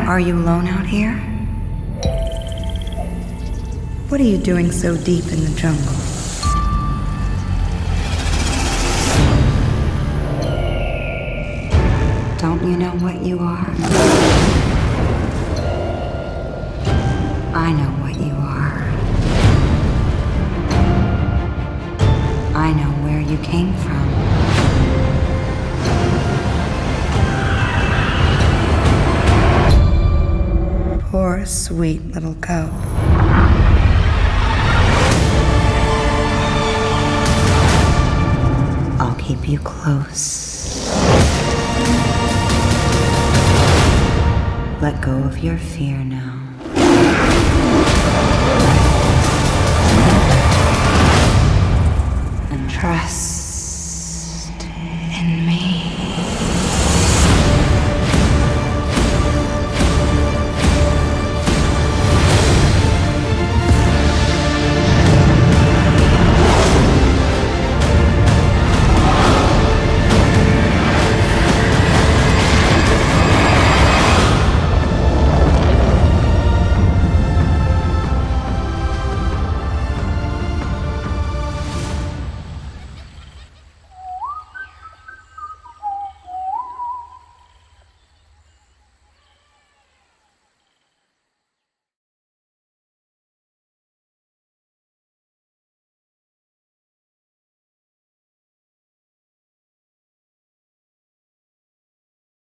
Are you alone out here? What are you doing so deep in the jungle? Don't you know what you are? I know what you are. I know where you came from. Poor, sweet little cub. I'll keep you close. Let go of your fear now.